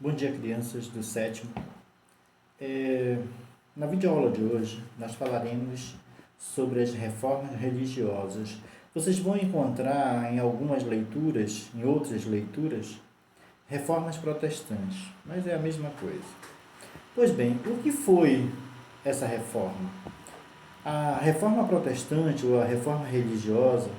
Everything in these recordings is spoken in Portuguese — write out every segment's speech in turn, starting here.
Bom dia, crianças do sétimo. Na videoaula de hoje, nós falaremos sobre as reformas religiosas. Vocês vão encontrar em algumas leituras, em outras leituras, reformas protestantes, mas é a mesma coisa. Pois bem, o que foi essa reforma? A reforma protestante, ou a reforma religiosa,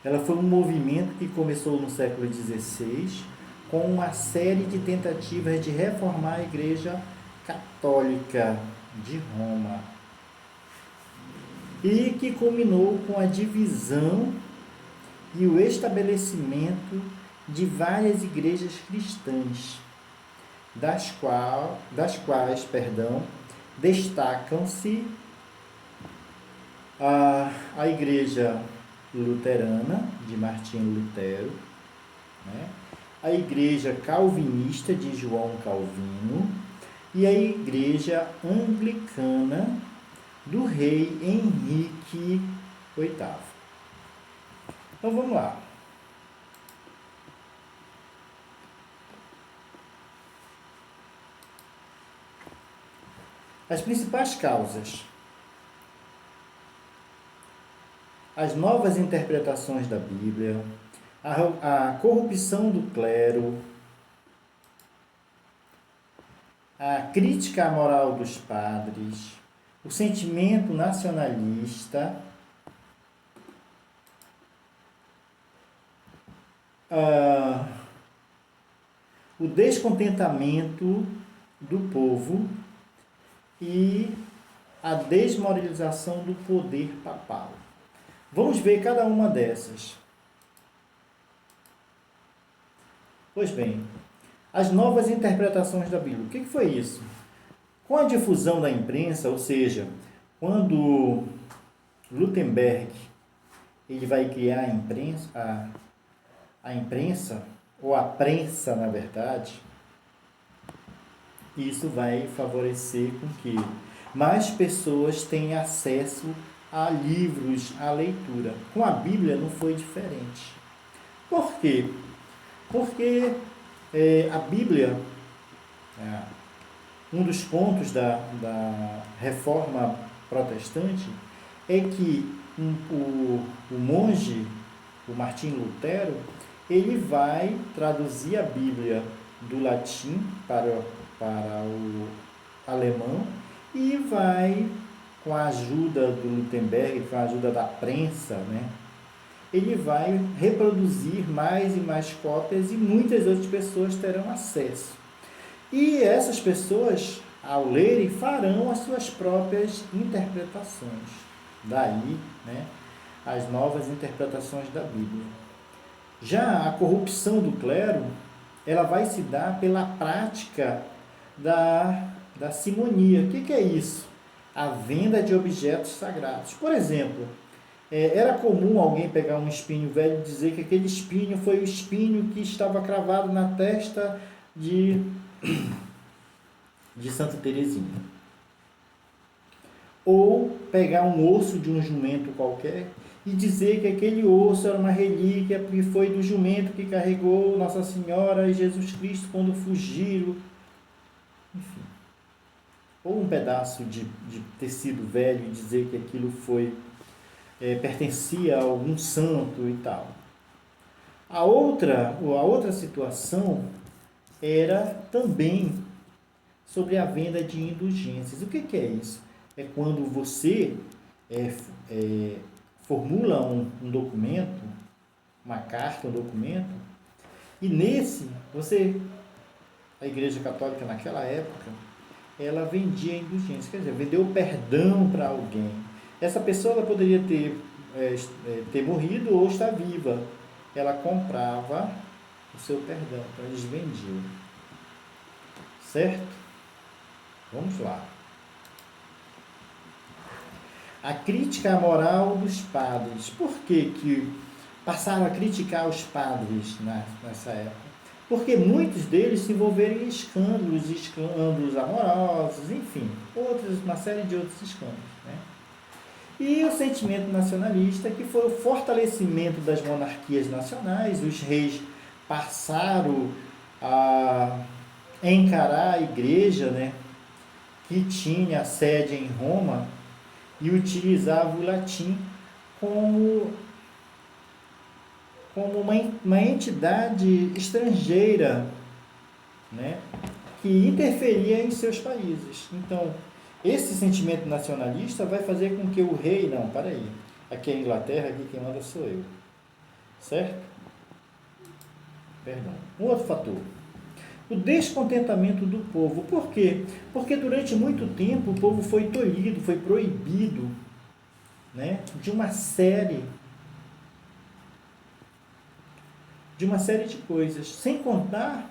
ela foi um movimento que começou no século XVI, com uma série de tentativas de reformar a Igreja Católica de Roma, e que culminou com a divisão e o estabelecimento de várias igrejas cristãs, das quais destacam-se a Igreja Luterana, de Martinho Lutero, né? A Igreja Calvinista, de João Calvino, e a Igreja Anglicana do rei Henrique VIII. Então vamos lá. As principais causas: as novas interpretações da Bíblia, a corrupção do clero, a crítica à moral dos padres, o sentimento nacionalista, o descontentamento do povo e a desmoralização do poder papal. Vamos ver cada uma dessas. Pois bem, as novas interpretações da Bíblia. O que foi isso? Com a difusão da imprensa, ou seja, quando Gutenberg ele vai criar a imprensa, ou a prensa, na verdade, isso vai favorecer com que mais pessoas tenham acesso a livros, a leitura. Com a Bíblia não foi diferente. Por quê? Porque a Bíblia, um dos pontos da reforma protestante é que o monge, o Martinho Lutero, ele vai traduzir a Bíblia do latim para o alemão e vai, com a ajuda do Gutenberg, com a ajuda da prensa, né, ele vai reproduzir mais e mais cópias e muitas outras pessoas terão acesso. E essas pessoas, ao lerem, farão as suas próprias interpretações. Daí, né, as novas interpretações da Bíblia. Já a corrupção do clero, ela vai se dar pela prática da simonia. O que é isso? A venda de objetos sagrados. Por exemplo, era comum alguém pegar um espinho velho e dizer que aquele espinho foi o espinho que estava cravado na testa de Santa Teresinha. Ou pegar um osso de um jumento qualquer e dizer que aquele osso era uma relíquia que foi do jumento que carregou Nossa Senhora e Jesus Cristo quando fugiram. Enfim. Ou um pedaço de tecido velho e dizer que aquilo pertencia a algum santo e tal. A outra situação era também sobre a venda de indulgências. O que é isso? É quando você formula um documento, uma carta, um documento, e nesse, a Igreja Católica naquela época, ela vendia indulgência, quer dizer, vendeu perdão para alguém. Essa pessoa ela poderia ter morrido ou estar viva. Ela comprava o seu perdão, então eles vendiam. Certo? Vamos lá. A crítica à moral dos padres. Por que passaram a criticar os padres nessa época? Porque muitos deles se envolveram em escândalos amorosos, enfim, uma série de outros escândalos, né? E o sentimento nacionalista, que foi o fortalecimento das monarquias nacionais. Os reis passaram a encarar a igreja, né, que tinha sede em Roma e utilizava o latim como uma entidade estrangeira, né, que interferia em seus países. Então, esse sentimento nacionalista vai fazer com que o rei, não, para aí, aqui é a Inglaterra, aqui quem manda sou eu, certo? Perdão. Um outro fator, o descontentamento do povo. Por quê? Porque durante muito tempo o povo foi tolhido, foi proibido, né, de uma série de coisas, sem contar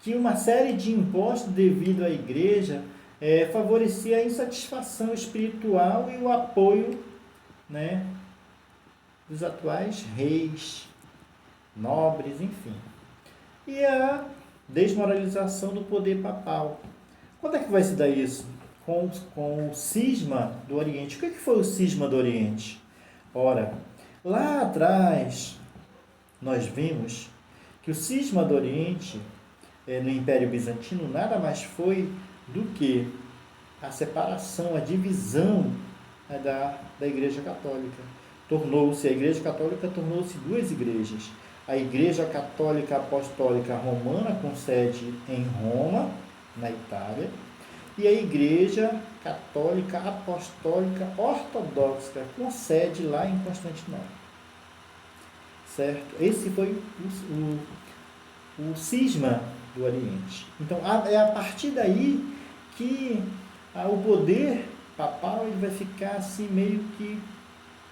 que uma série de impostos devido à igreja favorecia a insatisfação espiritual e o apoio, né, dos atuais reis, nobres, enfim. E a desmoralização do poder papal. Quando é que vai se dar isso? Com o cisma do Oriente. O que foi o cisma do Oriente? Ora, lá atrás, nós vimos que o cisma do Oriente, no Império Bizantino, nada mais foi do que a separação, a divisão da Igreja Católica. A Igreja Católica tornou-se duas igrejas. A Igreja Católica Apostólica Romana, com sede em Roma, na Itália, e a Igreja Católica Apostólica Ortodoxa, com sede lá em Constantinopla. Certo? Esse foi o cisma do Oriente. Então, é a partir daí que o poder papal ele vai ficar assim meio que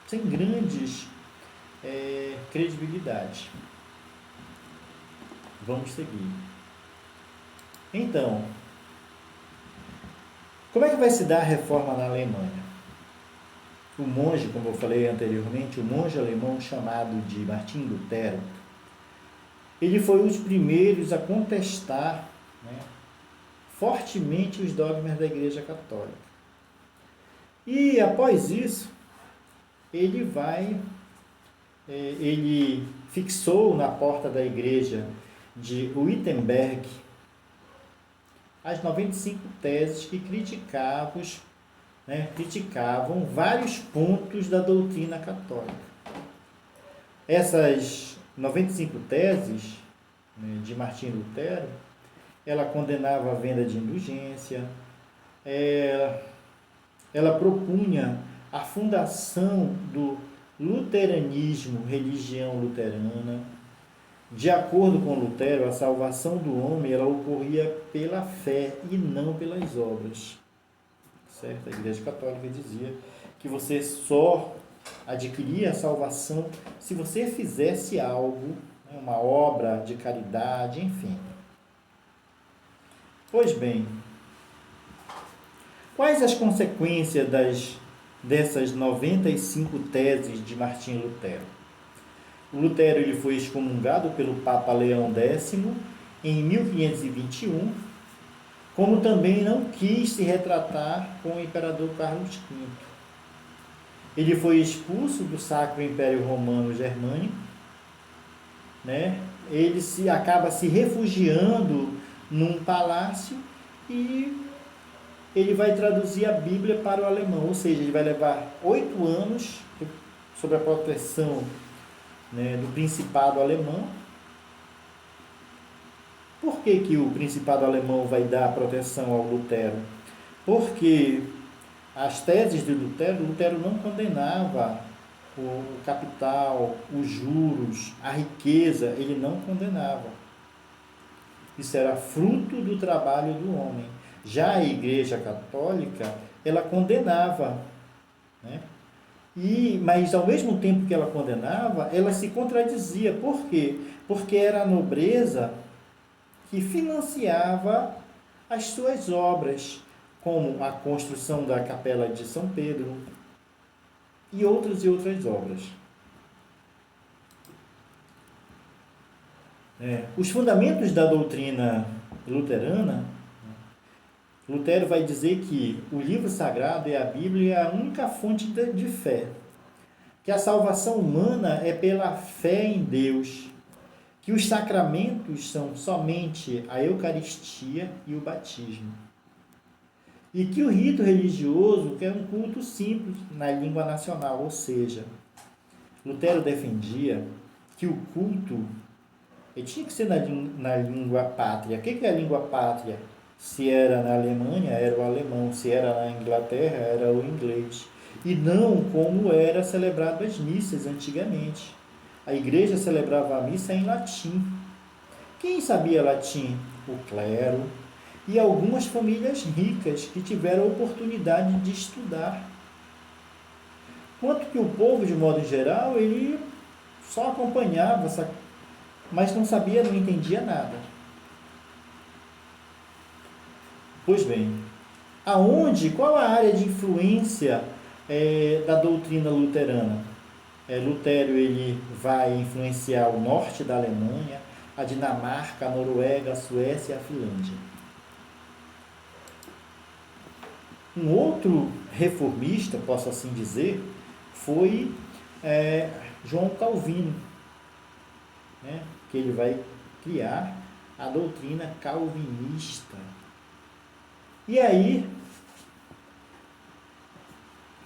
sem grandes credibilidade. Vamos seguir. Então, como é que vai se dar a reforma na Alemanha? O monge, como eu falei anteriormente, o monge alemão chamado de Martim Lutero, ele foi um dos primeiros a contestar, né, fortemente os dogmas da Igreja Católica. E após isso, ele fixou na porta da igreja de Wittenberg as 95 teses que criticavam vários pontos da doutrina católica. Essas 95 teses, né, de Martim Lutero, ela condenava a venda de indulgência, ela propunha a fundação do luteranismo, religião luterana. De acordo com Lutero, a salvação do homem ela ocorria pela fé e não pelas obras. Certo? A Igreja Católica dizia que você só adquiria a salvação se você fizesse algo, né, uma obra de caridade, enfim. Pois bem, quais as consequências dessas 95 teses de Martim Lutero? O Lutero ele foi excomungado pelo Papa Leão X em 1521, como também não quis se retratar com o imperador Carlos V. Ele foi expulso do Sacro Império Romano Germânico, né? Ele acaba se refugiando num palácio e ele vai traduzir a Bíblia para o alemão, ou seja, ele vai levar 8 anos sob a proteção, né, do Principado Alemão. Por que o Principado Alemão vai dar proteção ao Lutero? Porque as teses de Lutero não condenava o capital, os juros, a riqueza, ele não condenava. Isso era fruto do trabalho do homem. Já a Igreja Católica, ela condenava, né? Mas ao mesmo tempo que ela condenava, ela se contradizia. Por quê? Porque era a nobreza que financiava as suas obras, como a construção da Capela de São Pedro e outras obras. Os fundamentos da doutrina luterana, Lutero vai dizer que o livro sagrado é a Bíblia, é a única fonte de fé, que a salvação humana é pela fé em Deus, que os sacramentos são somente a Eucaristia e o batismo. E que o rito religioso é um culto simples na língua nacional, ou seja, Lutero defendia que o culto ele tinha que ser na língua pátria. O que é a língua pátria? Se era na Alemanha, era o alemão. Se era na Inglaterra, era o inglês. E não como era celebrado as missas antigamente. A igreja celebrava a missa em latim. Quem sabia latim? O clero e algumas famílias ricas que tiveram a oportunidade de estudar. Quanto que o povo, de modo geral, ele só acompanhava, mas não sabia, não entendia nada. Pois bem, qual a área de influência da doutrina luterana? Lutero ele vai influenciar o norte da Alemanha, a Dinamarca, a Noruega, a Suécia e a Finlândia. Um outro reformista, posso assim dizer, foi João Calvino, né? Que ele vai criar a doutrina calvinista. E aí,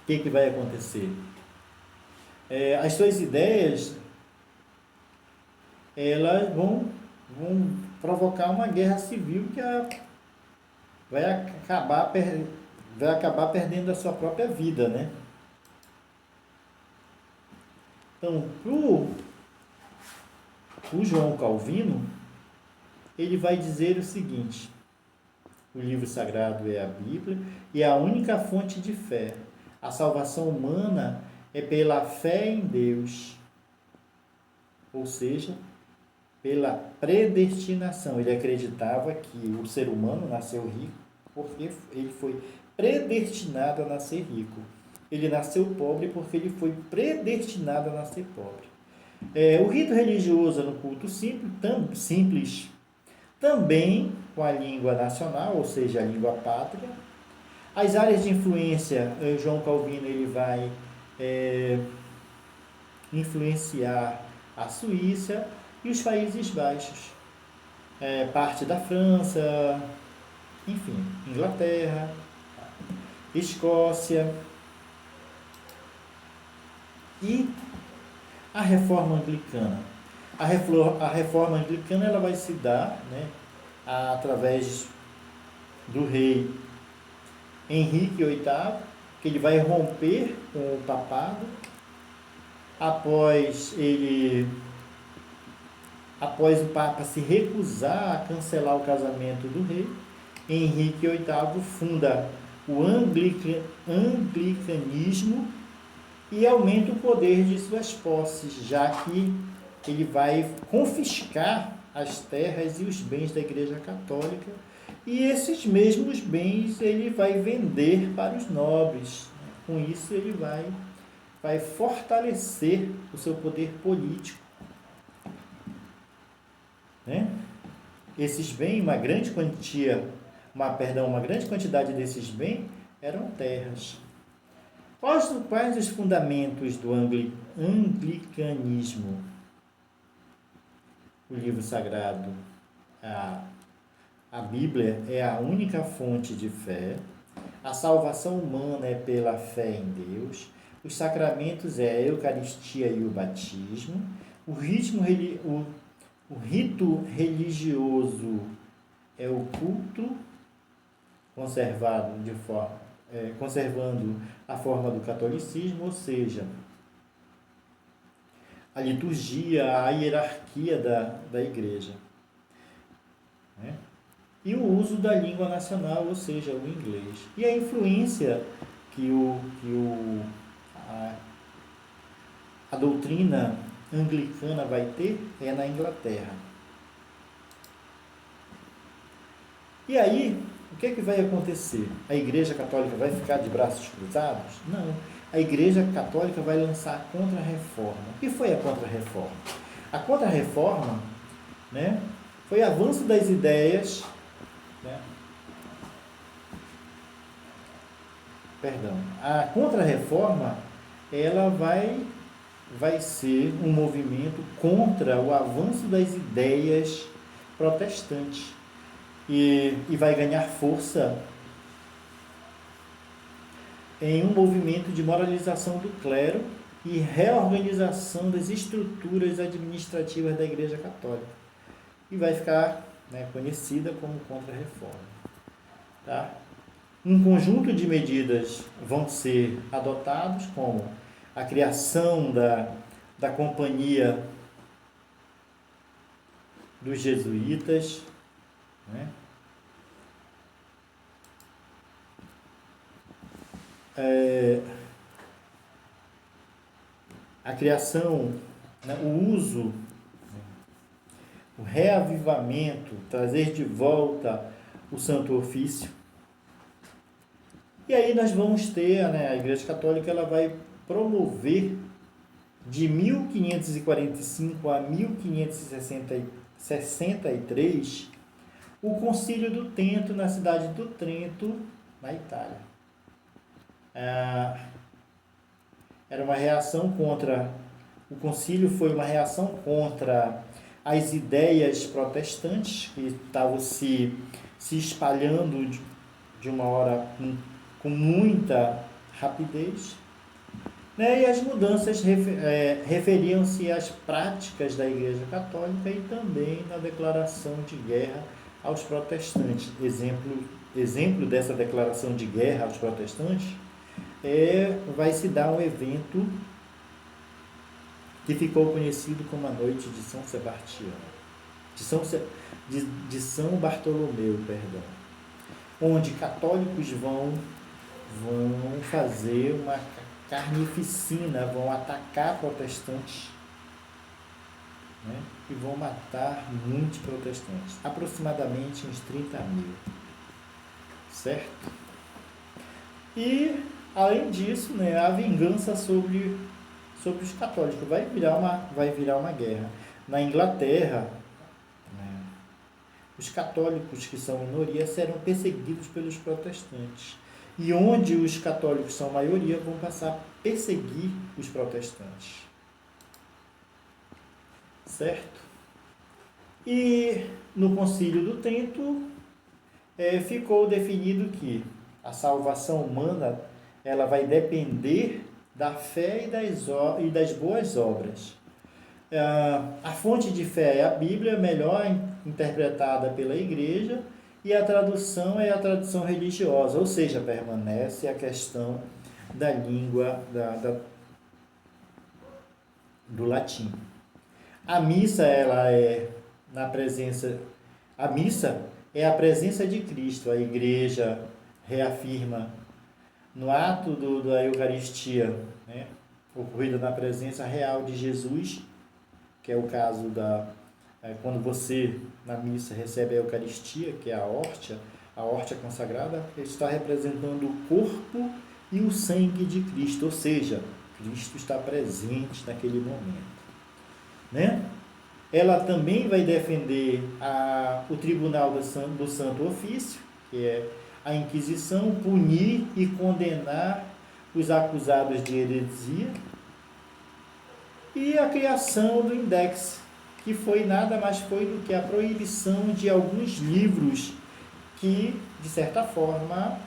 o que vai acontecer? As suas ideias elas vão provocar uma guerra civil que vai acabar perdendo a sua própria vida, né? Então, o João Calvino, ele vai dizer o seguinte: o livro sagrado é a Bíblia e é a única fonte de fé. A salvação humana é pela fé em Deus, ou seja, pela predestinação. Ele acreditava que o ser humano nasceu rico porque ele foi predestinado a nascer rico. Ele nasceu pobre porque ele foi predestinado a nascer pobre. O rito religioso no culto simples, também com a língua nacional, ou seja, a língua pátria. As áreas de influência, João Calvino ele vai influenciar a Suíça e os Países Baixos, parte da França, enfim, Inglaterra, Escócia. E a reforma anglicana. A reforma anglicana ela vai se dar, né, através do rei Henrique VIII, que ele vai romper com o papado após o Papa se recusar a cancelar o casamento do rei. Henrique VIII funda o anglicanismo e aumenta o poder de suas posses, já que ele vai confiscar as terras e os bens da Igreja Católica, e esses mesmos bens ele vai vender para os nobres. Com isso ele vai fortalecer o seu poder político, né? Esses bens, uma grande quantidade desses bens eram terras. Quais os fundamentos do anglicanismo? O livro sagrado, a Bíblia é a única fonte de fé. A salvação humana é pela fé em Deus. Os sacramentos é a Eucaristia e o batismo. O rito religioso é o culto conservando a forma do catolicismo, ou seja, a liturgia, a hierarquia da igreja, né? E o uso da língua nacional, ou seja, o inglês. E a influência que a doutrina anglicana vai ter é na Inglaterra. E aí, o que vai acontecer? A Igreja Católica vai ficar de braços cruzados? Não. A Igreja Católica vai lançar a Contra-Reforma. O que foi a Contra-Reforma? A Contra-Reforma, né, foi avanço das ideias, né? A Contra-Reforma ela vai vai ser um movimento contra o avanço das ideias protestantes e vai ganhar força em um movimento de moralização do clero e reorganização das estruturas administrativas da Igreja Católica. E vai ficar, né, conhecida como Contra-Reforma. Tá? Um conjunto de medidas vão ser adotados, como a criação da Companhia dos Jesuítas, né? A criação, né, o uso, o reavivamento, trazer de volta o Santo Ofício. E aí nós vamos ter, né, a Igreja Católica ela vai promover de 1545 a 1563 o Concílio do Trento na cidade do Trento, na Itália. Era uma reação contra, o concílio foi uma reação contra as ideias protestantes que estavam se espalhando de uma hora com muita rapidez, né? E as mudanças referiam-se às práticas da Igreja Católica e também na declaração de guerra aos protestantes. Exemplo dessa declaração de guerra aos protestantes vai se dar um evento que ficou conhecido como a Noite de São Sebastião, de São Bartolomeu, perdão, onde católicos vão fazer uma carnificina, vão atacar protestantes, né? E vão matar muitos protestantes, aproximadamente uns 30 mil, certo? E, além disso, né, a vingança sobre os católicos vai virar uma guerra. Na Inglaterra, né, os católicos que são minoria serão perseguidos pelos protestantes. E onde os católicos são maioria, vão passar a perseguir os protestantes. Certo? E no Concílio do Trento ficou definido que a salvação humana ela vai depender da fé e das boas obras. A fonte de fé é a Bíblia, melhor interpretada pela Igreja, e a tradução é a tradução religiosa, ou seja, permanece a questão da língua do latim. A missa a missa é a presença de Cristo. A Igreja reafirma no ato da Eucaristia, né, ocorrida na presença real de Jesus, que é o caso quando você, na missa, recebe a Eucaristia, que é a hóstia consagrada, está representando o corpo e o sangue de Cristo, ou seja, Cristo está presente naquele momento, né? Ela também vai defender o Tribunal do Santo Ofício, que é a Inquisição, punir e condenar os acusados de heresia, e a criação do Index, que nada mais foi do que a proibição de alguns livros que, de certa forma,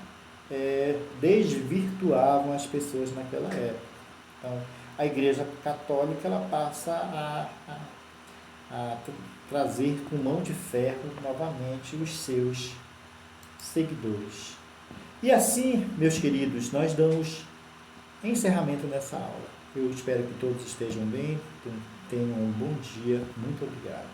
desvirtuavam as pessoas naquela época. Então, a Igreja Católica ela passa a trazer com mão de ferro novamente os seus seguidores. E assim, meus queridos, nós damos encerramento nessa aula. Eu espero que todos estejam bem, tenham um bom dia. Muito obrigado.